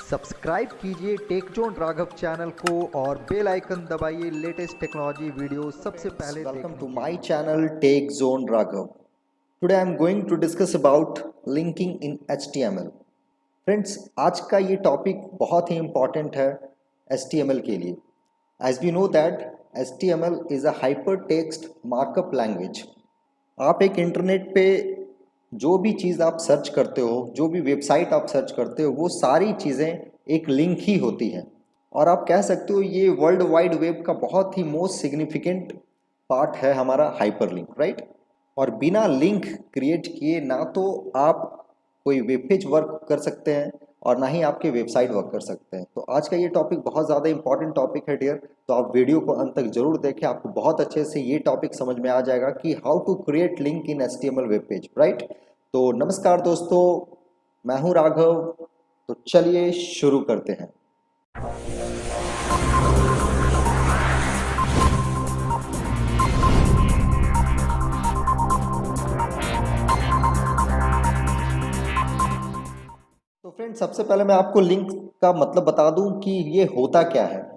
Subscribe कीजिए take zone Raghav channel को और बेल आइकन दबाइए लेटेस्ट टेक्नोलॉजी वीडियो सबसे पहले Welcome देखने to के my लिए। channel Take Zone Raghav. Today I am going to discuss about linking in HTML. Friends, आज का ये टॉपिक बहुत ही इम्पॉर्टेंट है HTML के लिए. As we know that HTML is a hypertext markup language. आप एक इंटरनेट पे जो भी चीज़ आप सर्च करते हो, जो भी वेबसाइट आप सर्च करते हो, वो सारी चीज़ें एक लिंक ही होती हैं और आप कह सकते हो ये वर्ल्ड वाइड वेब का बहुत ही मोस्ट सिग्निफिकेंट पार्ट है हमारा हाइपरलिंक, राइट। और बिना लिंक क्रिएट किए ना तो आप कोई वेब पेज वर्क कर सकते हैं और ना ही आपके वेबसाइट वर्क कर सकते हैं। तो आज का ये टॉपिक बहुत ज़्यादा इंपॉर्टेंट टॉपिक है डियर, तो आप वीडियो को अंत तक जरूर देखें, आपको बहुत अच्छे से ये टॉपिक समझ में आ जाएगा कि how to create link in HTML web page, right. तो नमस्कार दोस्तों, मैं हूँ राघव, तो चलिए शुरू करते हैं। तो फ्रेंड्स, सबसे पहले मैं आपको लिंक का मतलब बता दूं कि ये होता क्या है।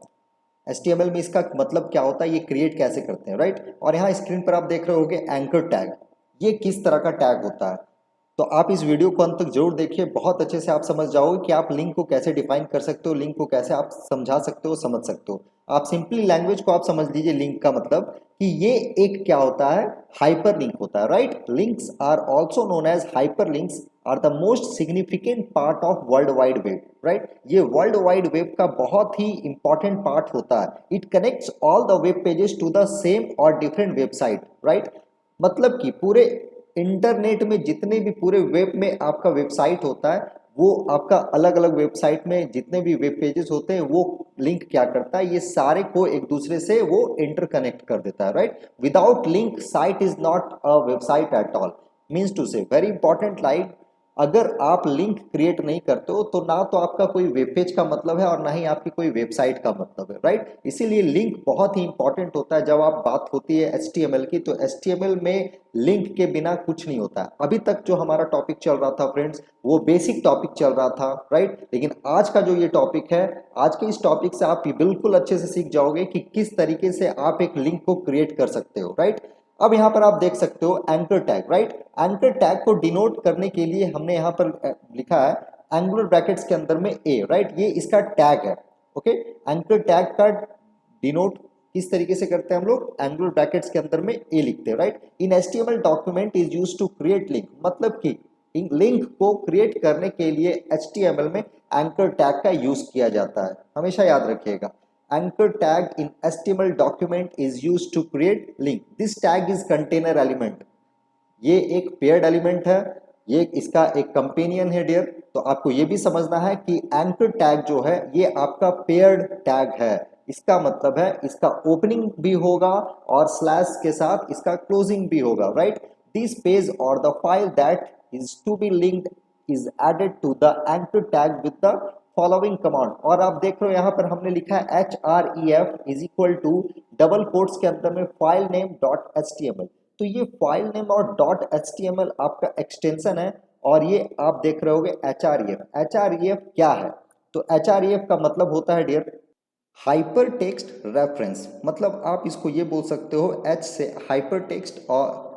HTML में इसका मतलब क्या होता है, ये क्रिएट कैसे करते हैं, राइट। और यहाँ स्क्रीन पर आप देख रहे होंगे एंकर टैग, ये किस तरह का टैग होता है। तो आप इस वीडियो को अंत तक जरूर देखिए, बहुत अच्छे से आप समझ जाओगे कि आप लिंक को कैसे डिफाइन कर सकते हो, लिंक को कैसे आप समझा सकते हो, समझ सकते हो। आप सिंपली लैंग्वेज को आप समझ लीजिए, लिंक का मतलब कि ये एक क्या होता है, हाइपर लिंक होता है, right. Links are also known as hyper links are the most significant part of world wide web, right. ये वर्ल्ड वाइड वेब का बहुत ही इंपॉर्टेंट पार्ट होता है। It connects all the web pages to the same और different website, right. मतलब कि पूरे इंटरनेट में जितने भी पूरे वेब में आपका वेबसाइट होता है, वो आपका अलग अलग वेबसाइट में जितने भी वेब पेजेस होते हैं, वो लिंक क्या करता है, ये सारे को एक दूसरे से वो इंटरकनेक्ट कर देता है, right. Without link site is not a website at all. Means to say very important line, अगर आप लिंक क्रिएट नहीं करते हो तो ना तो आपका कोई वेब पेज का मतलब है और ना ही आपकी कोई वेबसाइट का मतलब है, राइट। इसीलिए लिंक बहुत ही इंपॉर्टेंट होता है। जब आप बात होती है HTML की, तो HTML में लिंक के बिना कुछ नहीं होता है। अभी तक जो हमारा टॉपिक चल रहा था फ्रेंड्स, वो बेसिक टॉपिक चल रहा था, राइट। लेकिन आज का जो ये टॉपिक है, आज के इस टॉपिक से आप बिल्कुल अच्छे से सीख जाओगे कि किस तरीके से आप एक लिंक को क्रिएट कर सकते हो, राइट। अब यहां पर आप देख सकते हो anchor tag, right. Anchor tag को डिनोट करने के लिए हमने यहां पर लिखा है एंगुलर ब्रैकेट्स के अंदर में ए, राइट। ये इसका टैग है, ओके। एंकर टैग का डिनोट किस तरीके से करते हैं हम लोग, एंगुलर ब्रैकेट्स के अंदर में ए लिखते हैं, right. In HTML document is used to create link, मतलब कि लिंक को क्रिएट करने के लिए HTML में एंकर टैग का यूज किया जाता है, हमेशा याद रखिएगा। Anchor tag in HTML document is used to create link. This tag is container element. ये एक पेयर्ड एलिमेंट है, ये इसका एक कंपेनियन है डियर। तो आपको ये भी समझना है कि एंकर टैग जो है ये आपका पेयर्ड टैग है। इसका मतलब है इसका ओपनिंग भी होगा और स्लैश के साथ इसका क्लोजिंग भी होगा, राइट। दिस पेज और the file that is to be linked is added to the anchor tag with the following command. और आप देख रहे हो यहाँ पर हमने लिखा है href is equal to double quotes के अंदर में फाइल नेम डॉट HTML। तो ये फाइल नेम और डॉट HTML आपका एक्सटेंशन है और ये आप देख रहे होगे href क्या है। तो href का मतलब होता है डियर हाइपर टेक्स्ट रेफरेंस। मतलब आप इसको ये बोल सकते हो, H से हाइपर टेक्स्ट और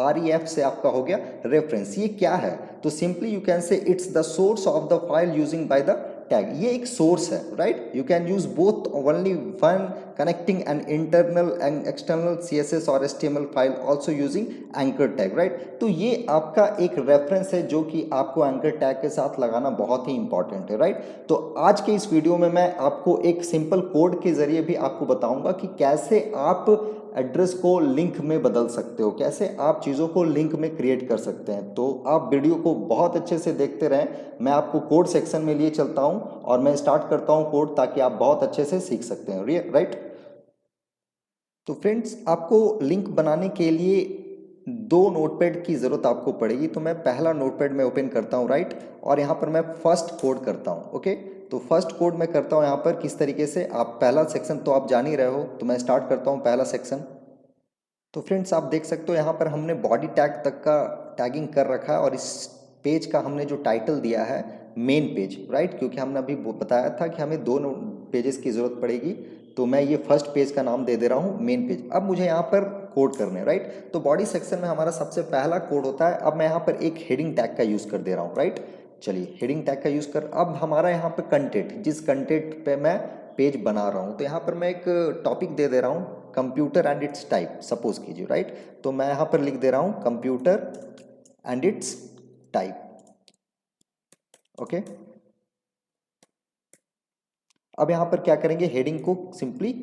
REF से आपका हो गया रेफरेंस। ये क्या है, तो simply you can say it's the source of the file using by the tag. ये एक सोर्स है, right. You can use both only one connecting an internal and external CSS और HTML file also using anchor tag, right. तो ये आपका एक reference है जो कि आपको एंकर टैग के साथ लगाना बहुत ही इंपॉर्टेंट है, राइट। तो आज के इस वीडियो में मैं आपको एक सिंपल कोड के जरिए भी आपको बताऊंगा कि कैसे आप एड्रेस को लिंक में बदल सकते हो, कैसे आप चीज़ों को लिंक में क्रिएट कर सकते हैं। तो आप वीडियो को बहुत अच्छे से देखते रहें। मैं आपको कोड सेक्शन में लिए चलता हूं और मैं स्टार्ट करता हूं कोड, ताकि आप बहुत अच्छे से सीख सकते हैं, राइट। तो फ्रेंड्स, आपको लिंक बनाने के लिए दो नोटपैड की ज़रूरत आपको पड़ेगी। तो मैं पहला नोटपैड में ओपन करता हूं, राइट। और यहाँ पर मैं फर्स्ट कोड करता हूं, ओके। तो फर्स्ट कोड मैं करता हूं यहाँ पर किस तरीके से, आप पहला सेक्शन तो आप जान ही रहे हो, तो मैं स्टार्ट करता हूं पहला सेक्शन। तो फ्रेंड्स, आप देख सकते हो यहाँ पर हमने बॉडी टैग तक का टैगिंग कर रखा है और इस पेज का हमने जो टाइटल दिया है मेन पेज, राइट, क्योंकि हमने अभी बताया था कि हमें 2 पेजेस की ज़रूरत पड़ेगी, तो मैं ये फर्स्ट पेज का नाम दे दे रहा हूँ मेन पेज। अब मुझे यहाँ पर कोड करने, राइट, तो बॉडी सेक्शन में हमारा सबसे पहला कोड होता है। अब मैं यहाँ पर एक हेडिंग टैग का यूज़ कर दे रहा हूँ, राइट। चलिए हेडिंग टैग का यूज़ कर, अब हमारा यहाँ पर कंटेंट, जिस कंटेंट पे मैं पेज बना रहा हूँ, तो यहाँ पर मैं एक टॉपिक दे दे रहा हूँ computer and it's type, suppose कीजिए, राइट। तो मैं यहाँ पर लिख दे रहा हूँ computer and it's type, okay. अब यहाँ पर क्या करेंगे, हेडिंग को सिंपली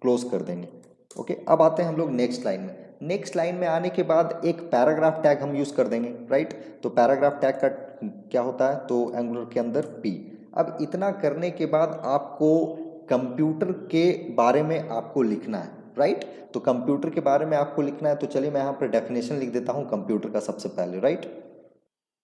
क्लोज कर देंगे, ओके। अब आते हैं हम लोग नेक्स्ट लाइन में। नेक्स्ट लाइन में आने के बाद एक पैराग्राफ टैग हम यूज़ कर देंगे, राइट। तो पैराग्राफ टैग का क्या होता है, तो एंगुलर के अंदर पी। अब इतना करने के बाद आपको कंप्यूटर के बारे में आपको लिखना है, राइट। तो कंप्यूटर के बारे में आपको लिखना है, तो चलिए मैं यहाँ पर डेफिनेशन लिख देता हूँ कंप्यूटर का सबसे पहले, राइट।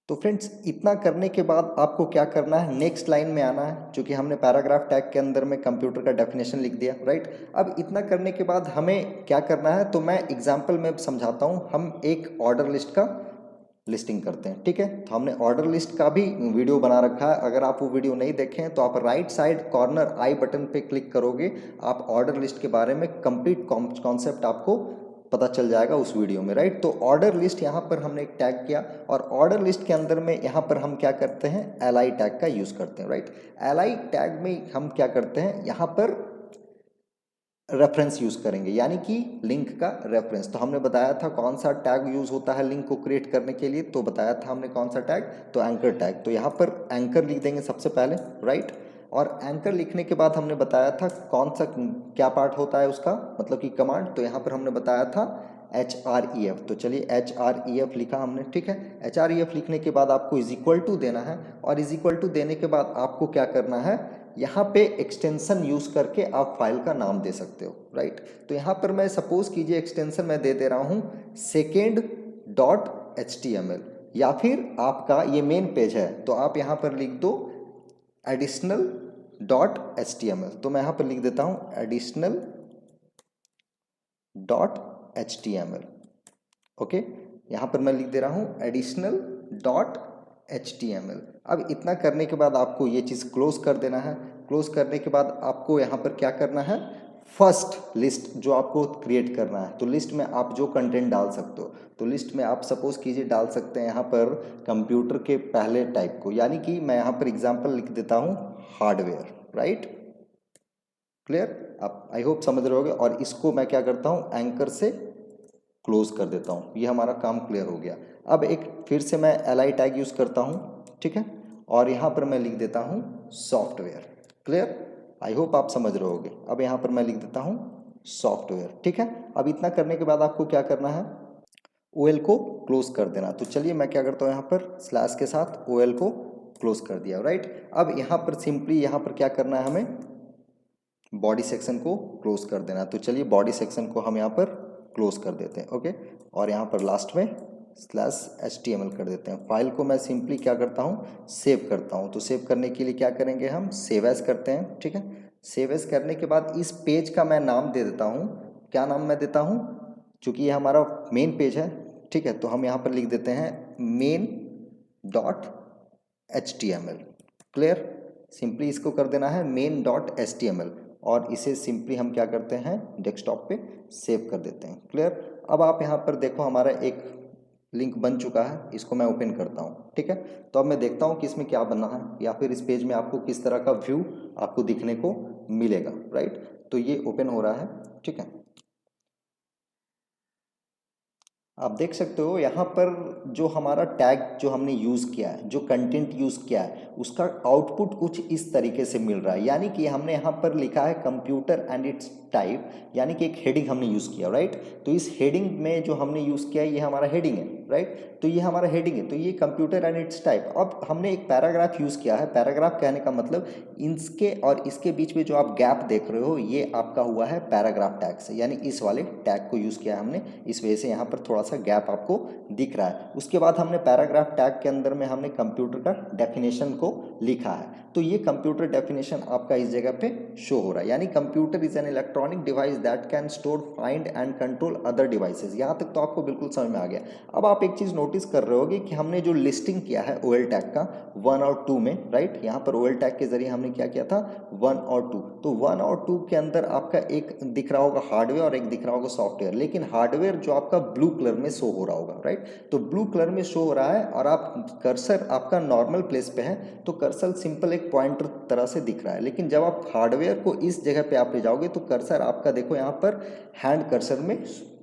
तो फ्रेंड्स इतना करने के बाद आपको क्या करना है, नेक्स्ट लाइन में आना है, क्योंकि हमने पैराग्राफ टैग के अंदर में कंप्यूटर का डेफिनेशन लिख दिया, राइट। अब इतना करने के बाद हमें क्या करना है, तो मैं एग्जांपल में समझाता हूँ। हम एक ऑर्डर लिस्ट का लिस्टिंग करते हैं, ठीक है। तो हमने ऑर्डर लिस्ट का भी वीडियो बना रखा है, अगर आप वो वीडियो नहीं देखें तो आप right side corner I button पे क्लिक करोगे, आप ऑर्डर लिस्ट के बारे में कंप्लीट कॉन्सेप्ट आपको पता चल जाएगा उस वीडियो में, राइट। तो ऑर्डर लिस्ट यहाँ पर हमने एक टैग किया, और ऑर्डर लिस्ट के अंदर में यहाँ पर हम क्या करते हैं, एल टैग का यूज़ करते हैं, राइट। एल टैग में हम क्या करते हैं, यहाँ पर रेफरेंस यूज़ करेंगे, यानी कि लिंक का रेफरेंस। तो हमने बताया था कौन सा टैग यूज़ होता है लिंक को क्रिएट करने के लिए, तो बताया था हमने कौन सा टैग, तो एंकर टैग। तो यहाँ पर एंकर लिख देंगे सबसे पहले, राइट। और एंकर लिखने के बाद हमने बताया था कौन सा क्या पार्ट होता है उसका, मतलब कि कमांड। तो यहाँ पर हमने बताया था href। तो चलिए href लिखा हमने, ठीक है। href लिखने के बाद आपको इज इक्वल टू देना है, और इज इक्वल टू देने के बाद आपको क्या करना है, यहाँ पे एक्सटेंशन यूज़ करके आप फाइल का नाम दे सकते हो, राइट। तो यहाँ पर मैं सपोज कीजिए एक्सटेंशन मैं दे दे रहा हूँ second.html, या फिर आपका ये मेन पेज है तो आप यहाँ पर लिख दो additional.html। तो मैं यहाँ पर लिख देता हूँ additional.html, ओके। यहाँ पर मैं लिख दे रहा हूँ additional.html। अब इतना करने के बाद आपको ये चीज़ क्लोज कर देना है। क्लोज करने के बाद आपको यहाँ पर क्या करना है, फर्स्ट लिस्ट जो आपको क्रिएट करना है, तो लिस्ट में आप जो कंटेंट डाल सकते हो, तो लिस्ट में आप सपोज कीजिए डाल सकते हैं यहाँ पर कंप्यूटर के पहले टाइप को, यानी कि मैं यहाँ पर एग्जांपल लिख देता हूँ हार्डवेयर, राइट। क्लियर, आप आई होप समझ रहे होगे। और इसको मैं क्या करता हूँ, एंकर से क्लोज कर देता हूँ, ये हमारा काम क्लियर हो गया। अब एक फिर से मैं एल टैग यूज़ करता हूँ, ठीक है, और यहाँ पर मैं लिख देता हूँ सॉफ्टवेयर। क्लियर, आई होप आप समझ रहे होगे। अब यहाँ पर मैं लिख देता हूँ सॉफ्टवेयर, ठीक है। अब इतना करने के बाद आपको क्या करना है, OL को क्लोज कर देना। तो चलिए मैं क्या करता हूँ, यहाँ पर स्लैश के साथ OL को क्लोज कर दिया, राइट। अब यहाँ पर सिंपली यहाँ पर क्या करना है, हमें बॉडी सेक्शन को क्लोज कर देना। तो चलिए बॉडी सेक्शन को हम यहाँ पर क्लोज कर देते हैं, ओके। और यहाँ पर लास्ट में /HTML कर देते हैं। फाइल को मैं सिंपली क्या करता हूँ, सेव करता हूँ। तो सेव करने के लिए क्या करेंगे, हम सेव एज करते हैं, ठीक है। सेव एज करने के बाद इस पेज का मैं नाम दे देता हूँ, क्या नाम मैं देता हूँ, चूँकि ये हमारा मेन पेज है, ठीक है। तो हम यहाँ पर लिख देते हैं main.html। क्लियर, सिंपली इसको कर देना है main.html, और इसे सिंपली हम क्या करते हैं, डेस्कटॉप पे सेव कर देते हैं। क्लियर, अब आप यहाँ पर देखो हमारा एक लिंक बन चुका है, इसको मैं ओपन करता हूँ, ठीक है। तो अब मैं देखता हूँ कि इसमें क्या बना है, या फिर इस पेज में आपको किस तरह का व्यू आपको दिखने को मिलेगा, राइट। तो ये ओपन हो रहा है, ठीक है। आप देख सकते हो यहाँ पर जो हमारा टैग जो हमने यूज़ किया है, जो कंटेंट यूज़ किया है, उसका आउटपुट कुछ इस तरीके से मिल रहा है। यानी कि हमने यहाँ पर लिखा है कंप्यूटर एंड इट्स टाइप, यानी कि एक हेडिंग हमने यूज़ किया, राइट। तो इस हेडिंग में जो हमने यूज़ किया ये हमारा हेडिंग है, राइट। तो ये हमारा हेडिंग है, तो ये कंप्यूटर एंड इट्स टाइप। अब हमने एक पैराग्राफ यूज़ किया है। पैराग्राफ कहने का मतलब इसके और इसके बीच में जो आप गैप देख रहे हो ये आपका हुआ है पैराग्राफ टैग से, यानी इस वाले टैग को यूज़ किया हमने, इस वजह से यहाँ पर थोड़ा सा गैप आपको दिख रहा है। उसके बाद हमने पैराग्राफ टैग के अंदर में हमने कंप्यूटर का डेफिनेशन को लिखा है। तो ये कंप्यूटर डेफिनेशन आपका इस जगह पे शो हो रहा है, यानी computer is an electronic device that can store, find and control other devices. यहाँ तक तो आपको बिल्कुल समझ में आ गया। अब आप एक चीज़ नोटिस कर रहे होगे कि हमने जो लिस्टिंग किया है OL टैग का 1 और 2 में, राइट, यहाँ पर OL टैग के जरिए हमने क्या किया था 1 और 2, तो 1 और 2 के अंदर आपका एक दिख रहा होगा हार्डवेयर और एक दिख रहा होगा सॉफ्टवेयर, लेकिन हार्डवेयर जो आपका ब्लू कलर में शो हो रहा होगा, राइट, तो ब्लू कलर में शो हो रहा है और आप कर्सर आपका नॉर्मल प्लेस पे है तो कर्सर सिंपल एक पॉइंटर तरह से दिख रहा है, लेकिन जब आप हार्डवेयर को इस जगह पे आप ले जाओगे तो कर्सर आपका देखो यहाँ पर हैंड कर्सर में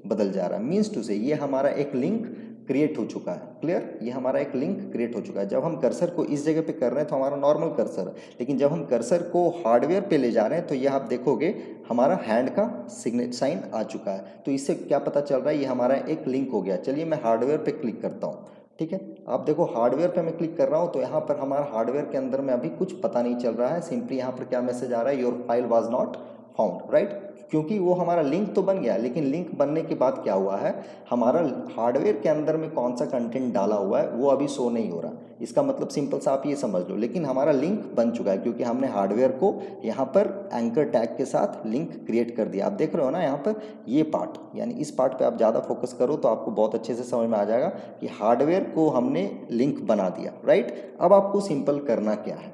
बदल जा रहा है। मीन्स टू से ये हमारा एक लिंक क्रिएट हो चुका है। क्लियर, ये हमारा एक लिंक क्रिएट हो चुका है। जब हम कर्सर को इस जगह पे कर रहे हैं तो हमारा नॉर्मल कर्सर है, लेकिन जब हम कर्सर को हार्डवेयर पे ले जा रहे हैं तो ये आप देखोगे हमारा हैंड का सिग्नेचर साइन आ चुका है। तो इससे क्या पता चल रहा है, ये हमारा एक लिंक हो गया। चलिए मैं हार्डवेयर पे क्लिक करता हूँ। ठीक है, आप देखो हार्डवेयर पे मैं क्लिक कर रहा हूँ तो यहाँ पर हमारा हार्डवेयर के अंदर में अभी कुछ पता नहीं चल रहा है। सिंपली यहाँ पर क्या मैसेज आ रहा है, your file was not found, right, क्योंकि वो हमारा लिंक तो बन गया, लेकिन लिंक बनने के बाद क्या हुआ है, हमारा हार्डवेयर के अंदर में कौन सा कंटेंट डाला हुआ है वो अभी शो नहीं हो रहा। इसका मतलब सिंपल सा आप ये समझ लो, लेकिन हमारा लिंक बन चुका है क्योंकि हमने हार्डवेयर को यहाँ पर एंकर टैग के साथ लिंक क्रिएट कर दिया। आप देख रहे हो ना यहाँ पर ये पार्ट, यानी इस पार्ट पे आप ज़्यादा फोकस करो तो आपको बहुत अच्छे से समझ में आ जाएगा कि हार्डवेयर को हमने लिंक बना दिया, राइट। अब आपको सिंपल करना क्या है,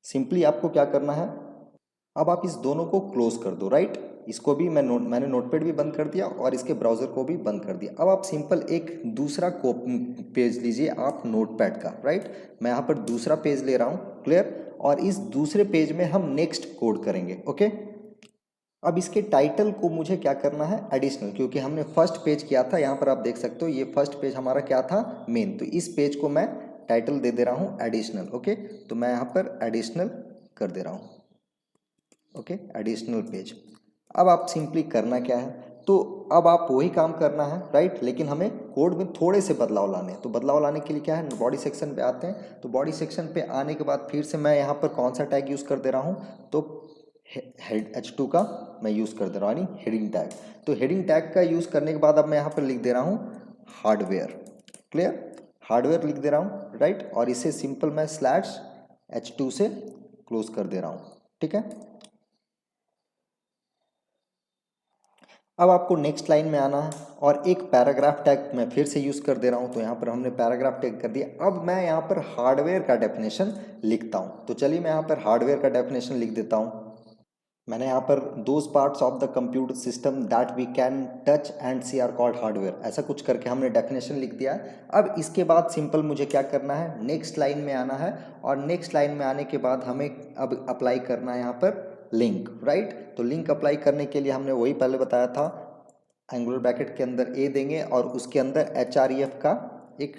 सिंपली आपको क्या करना है, अब आप इस दोनों को क्लोज कर दो, राइट। इसको भी मैंने नोटपैड भी बंद कर दिया और इसके ब्राउज़र को भी बंद कर दिया। अब आप सिंपल एक दूसरा पेज लीजिए आप नोटपैड का, राइट। मैं यहाँ पर दूसरा पेज ले रहा हूँ, क्लियर, और इस दूसरे पेज में हम नेक्स्ट कोड करेंगे, ओके। अब इसके टाइटल को मुझे क्या करना है, एडिशनल, क्योंकि हमने फर्स्ट पेज किया था। यहाँ पर आप देख सकते हो ये फर्स्ट पेज हमारा क्या था, मेन, तो इस पेज को मैं टाइटल दे दे रहा हूँ एडिशनल, ओके। तो मैं यहाँ पर एडिशनल कर दे रहा हूँ, ओके, एडिशनल पेज। अब आप सिंपली करना क्या है, तो अब आप वही काम करना है, राइट, लेकिन हमें कोड में थोड़े से बदलाव लाने हैं। तो बदलाव लाने के लिए क्या है, बॉडी सेक्शन पे आते हैं। तो बॉडी सेक्शन पे आने के बाद फिर से मैं यहाँ पर कौन सा टैग यूज़ कर दे रहा हूँ, तो हेड H2 का मैं यूज़ कर दे रहा हूँ, यानी हेडिंग टैग। तो हेडिंग टैग का यूज़ करने के बाद अब मैं यहाँ पर लिख दे रहा हूँ हार्डवेयर, क्लियर, हार्डवेयर लिख दे रहा हूँ, राइट, और इसे सिंपल मैं /H2 से क्लोज कर दे रहा हूँ, ठीक है। अब आपको नेक्स्ट लाइन में आना है और एक पैराग्राफ टैग मैं फिर से यूज़ कर दे रहा हूँ। तो यहाँ पर हमने पैराग्राफ टैग कर दिया। अब मैं यहाँ पर हार्डवेयर का डेफिनेशन लिखता हूँ। तो चलिए मैं यहाँ पर हार्डवेयर का डेफिनेशन लिख देता हूँ। मैंने यहाँ पर those parts of the computer system that we can touch and see are called hardware, ऐसा कुछ करके हमने डेफिनेशन लिख दिया है। अब इसके बाद सिंपल मुझे क्या करना है, नेक्स्ट लाइन में आना है और नेक्स्ट लाइन में आने के बाद हमें अब अप्लाई करना है यहाँ पर लिंक, राइट। तो लिंक अप्लाई करने के लिए हमने वही पहले बताया था, एंगुलर ब्रैकेट के अंदर ए देंगे और उसके अंदर href का एक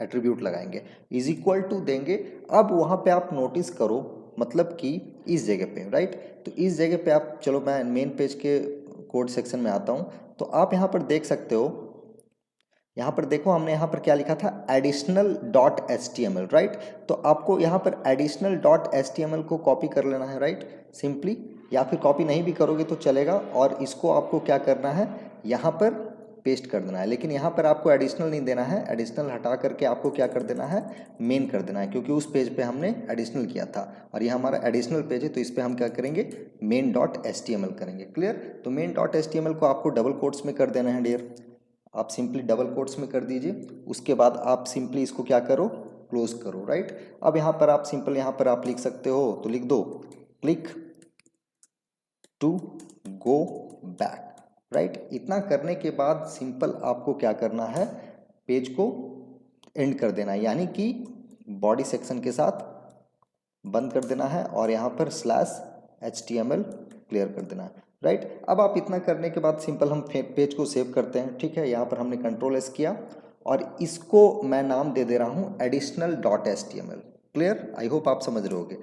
एट्रीब्यूट लगाएंगे, इज इक्वल टू देंगे। अब वहाँ पे आप नोटिस करो, मतलब कि इस जगह पे, राइट, तो इस जगह पे आप, चलो मैं मेन पेज के कोड सेक्शन में आता हूँ। तो आप यहाँ पर देख सकते हो, यहाँ पर देखो हमने यहाँ पर क्या लिखा था, additional.html, राइट। तो आपको यहाँ पर additional.html को कॉपी कर लेना है, राइट, सिंपली, या फिर कॉपी नहीं भी करोगे तो चलेगा। और इसको आपको क्या करना है, यहाँ पर पेस्ट कर देना है, लेकिन यहाँ पर आपको एडिशनल नहीं देना है। एडिशनल हटा करके आपको क्या कर देना है, मेन कर देना है, क्योंकि उस पेज पे हमने एडिशनल किया था और ये हमारा एडिशनल पेज है। तो इस पर हम क्या करेंगे, main.html करेंगे, क्लियर। तो main.html को आपको डबल कोट्स में कर देना है डियर, आप सिंपली डबल कोट्स में कर दीजिए। उसके बाद आप सिंपली इसको क्या करो, क्लोज करो, राइट। अब यहाँ पर आप सिंपल यहाँ पर आप लिख सकते हो, तो लिख दो click to go back, right. इतना करने के बाद सिंपल आपको क्या करना है, पेज को एंड कर देना है, यानी कि बॉडी सेक्शन के साथ बंद कर देना है और यहाँ पर /HTML क्लियर कर देना है, राइट। अब आप इतना करने के बाद सिंपल हम पेज को सेव करते हैं, ठीक है। यहाँ पर हमने Ctrl+S किया और इसको मैं नाम दे दे रहा हूँ additional.html, क्लियर। आई होप आप समझ रहे होगे,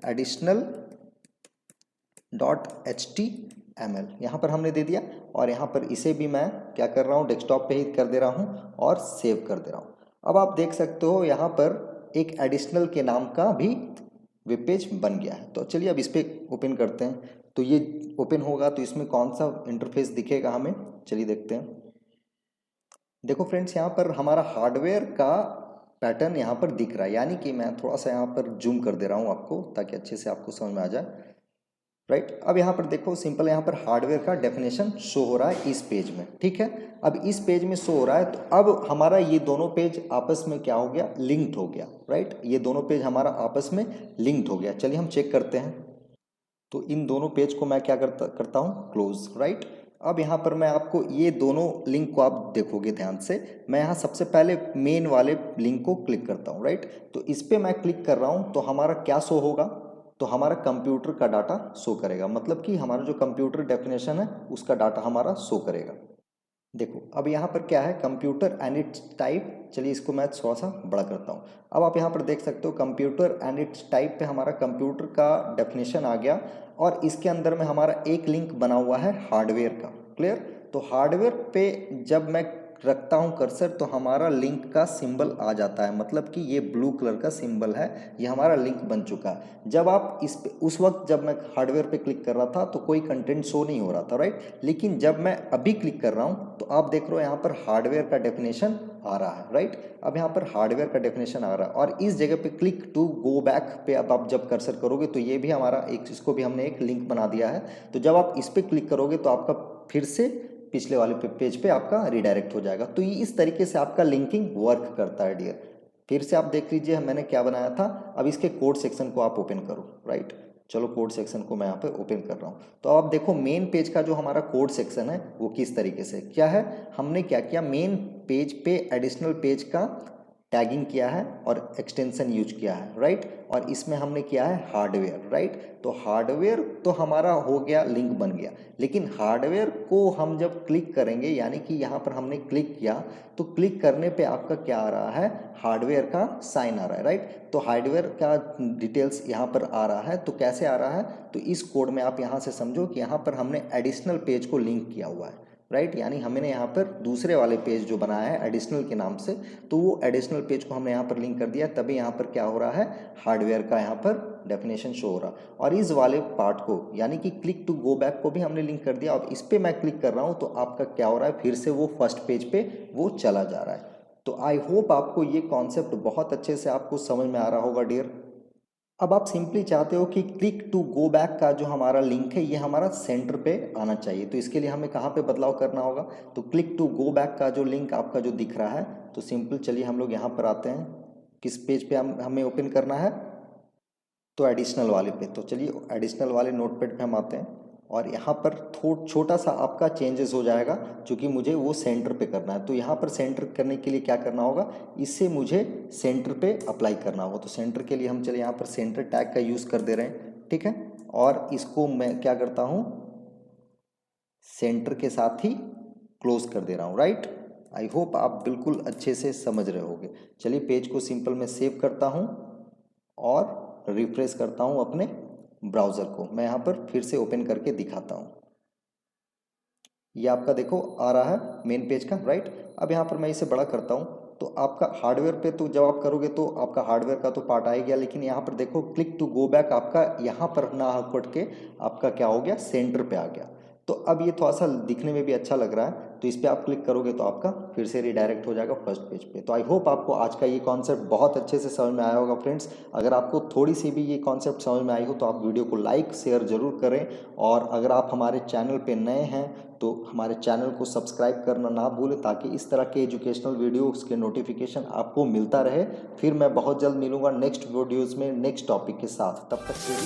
additional.html यहाँ पर हमने दे दिया और यहाँ पर इसे भी मैं क्या कर रहा हूँ, डेस्कटॉप पे ही कर दे रहा हूँ और सेव कर दे रहा हूँ। अब आप देख सकते हो यहाँ पर एक एडिशनल के नाम का भी वेब पेज बन गया है। तो चलिए अब इस पर ओपन करते हैं। तो ये ओपन होगा तो इसमें कौन सा इंटरफेस दिखेगा हमें, चलिए देखते हैं। देखो फ्रेंड्स, यहाँ पर हमारा हार्डवेयर का पैटर्न यहाँ पर दिख रहा है, यानी कि मैं थोड़ा सा यहाँ पर जूम कर दे रहा हूँ आपको ताकि अच्छे से आपको समझ में आ जाए। राइट। अब यहाँ पर देखो सिंपल, यहाँ पर हार्डवेयर का डेफिनेशन शो हो रहा है इस पेज में, ठीक है। अब इस पेज में शो हो रहा है, तो अब हमारा ये दोनों पेज आपस में क्या हो गया, लिंक्ड हो गया, राइट। ये दोनों पेज हमारा आपस में लिंक्ड हो गया। चलिए हम चेक करते हैं। तो इन दोनों पेज को मैं क्या करता हूँ, क्लोज, राइट। अब यहाँ पर मैं आपको ये दोनों लिंक को आप देखोगे ध्यान से, मैं यहाँ सबसे पहले मेन वाले लिंक को क्लिक करता हूँ, राइट। तो इस पर मैं क्लिक कर रहा हूँ तो हमारा क्या शो होगा, तो हमारा कंप्यूटर का डाटा शो करेगा, मतलब कि हमारा जो कंप्यूटर डेफिनेशन है उसका डाटा हमारा शो करेगा। देखो अब यहाँ पर क्या है, कंप्यूटर एंड इट्स टाइप। चलिए इसको मैं थोड़ा सा बड़ा करता हूँ। अब आप यहाँ पर देख सकते हो कंप्यूटर एंड इट्स टाइप पे हमारा कंप्यूटर का डेफिनेशन आ गया, और इसके अंदर में हमारा एक लिंक बना हुआ है हार्डवेयर का। क्लियर। तो हार्डवेयर पे जब मैं रखता हूँ कर्सर तो हमारा लिंक का सिंबल आ जाता है, मतलब कि ये ब्लू कलर का सिंबल है, ये हमारा लिंक बन चुका है। जब आप इस पे, उस वक्त जब मैं हार्डवेयर पे क्लिक कर रहा था तो कोई कंटेंट शो नहीं हो रहा था, राइट। लेकिन जब मैं अभी क्लिक कर रहा हूँ तो आप देख रहे हो यहाँ पर हार्डवेयर का डेफिनेशन आ रहा है, राइट। अब यहाँ पर हार्डवेयर का डेफिनेशन आ रहा है, और इस जगह पे क्लिक टू गो बैक पे अब आप जब कर्सर करोगे तो ये भी हमारा एक, इसको भी हमने एक लिंक बना दिया है। तो जब आप इस पर क्लिक करोगे तो आपका फिर से पिछले वाले पेज पे आपका रिडायरेक्ट हो जाएगा। तो ये इस तरीके से आपका लिंकिंग वर्क करता है डियर। फिर से आप देख लीजिए मैंने क्या बनाया था। अब इसके कोड सेक्शन को आप ओपन करो, राइट। चलो कोड सेक्शन को मैं यहाँ पे ओपन कर रहा हूँ। तो आप देखो मेन पेज का जो हमारा कोड सेक्शन है वो किस तरीके से क्या है, हमने क्या किया, मेन पेज पे एडिशनल पेज का टैगिंग किया है और एक्सटेंशन यूज किया है, राइट। और इसमें हमने किया है हार्डवेयर, राइट। तो हार्डवेयर तो हमारा हो गया, लिंक बन गया। लेकिन हार्डवेयर को हम जब क्लिक करेंगे, यानी कि यहाँ पर हमने क्लिक किया तो क्लिक करने पे आपका क्या आ रहा है, हार्डवेयर का साइन आ रहा है, राइट। तो हार्डवेयर का डिटेल्स यहाँ पर आ रहा है। तो कैसे आ रहा है, तो इस कोड में आप यहाँ से समझो कि यहाँ पर हमने एडिशनल पेज को लिंक किया हुआ है, राइट। यानी हमने यहाँ पर दूसरे वाले पेज जो बनाया है एडिशनल के नाम से, तो वो एडिशनल पेज को हमने यहाँ पर लिंक कर दिया, तभी यहाँ पर क्या हो रहा है, हार्डवेयर का यहाँ पर डेफिनेशन शो हो रहा। और इस वाले पार्ट को यानी कि क्लिक टू गो बैक को भी हमने लिंक कर दिया। अब इस पर मैं क्लिक कर रहा हूँ तो आपका क्या हो रहा है, फिर से वो फर्स्ट पेज पे वो चला जा रहा है। तो आई होप आपको ये कॉन्सेप्ट बहुत अच्छे से आपको समझ में आ रहा होगा डियर। अब आप सिंपली चाहते हो कि क्लिक टू गो बैक का जो हमारा लिंक है ये हमारा सेंटर पे आना चाहिए। तो इसके लिए हमें कहाँ पे बदलाव करना होगा, तो क्लिक टू गो बैक का जो लिंक आपका जो दिख रहा है, तो सिंपल चलिए हम लोग यहाँ पर आते हैं। किस पेज पे हमें ओपन करना है, तो एडिशनल वाले पे। तो चलिए एडिशनल वाले नोटपैड पे हम आते हैं, और यहाँ पर छोटा सा आपका चेंजेस हो जाएगा, क्योंकि मुझे वो सेंटर पे करना है। तो यहाँ पर सेंटर करने के लिए क्या करना होगा, इससे मुझे सेंटर पे अप्लाई करना होगा। तो सेंटर के लिए हम चलिए यहाँ पर सेंटर टैग का यूज़ कर दे रहे हैं, ठीक है। और इसको मैं क्या करता हूँ, सेंटर के साथ ही क्लोज कर दे रहा हूँ, राइट। आई होप आप बिल्कुल अच्छे से समझ रहे होगे। चलिए पेज को सिंपल मैं सेव करता हूँ और रिफ्रेश करता हूँ अपने ब्राउज़र को। मैं यहाँ पर फिर से ओपन करके दिखाता हूँ। ये आपका देखो आ रहा है मेन पेज का, राइट। अब यहाँ पर मैं इसे बड़ा करता हूँ तो आपका हार्डवेयर पे तो जब आप करोगे तो आपका हार्डवेयर का तो पार्ट आ ही गया, लेकिन यहाँ पर देखो क्लिक टू गो बैक आपका यहाँ पर ना कट के आपका क्या हो गया, सेंटर पे आ गया। तो अब ये थोड़ा सा दिखने में भी अच्छा लग रहा है। तो इस पर आप क्लिक करोगे तो आपका फिर से रिडायरेक्ट हो जाएगा फर्स्ट पेज पे। तो आई होप आपको आज का ये कॉन्सेप्ट बहुत अच्छे से समझ में आया होगा फ्रेंड्स। अगर आपको थोड़ी सी भी ये कॉन्सेप्ट समझ में आई हो तो आप वीडियो को लाइक शेयर ज़रूर करें, और अगर आप हमारे चैनल पे नए हैं तो हमारे चैनल को सब्सक्राइब करना ना भूलें, ताकि इस तरह के एजुकेशनल वीडियोज़ के नोटिफिकेशन आपको मिलता रहे। फिर मैं बहुत जल्द मिलूँगा नेक्स्ट वीडियोज़ में नेक्स्ट टॉपिक के साथ। तब तक के लिए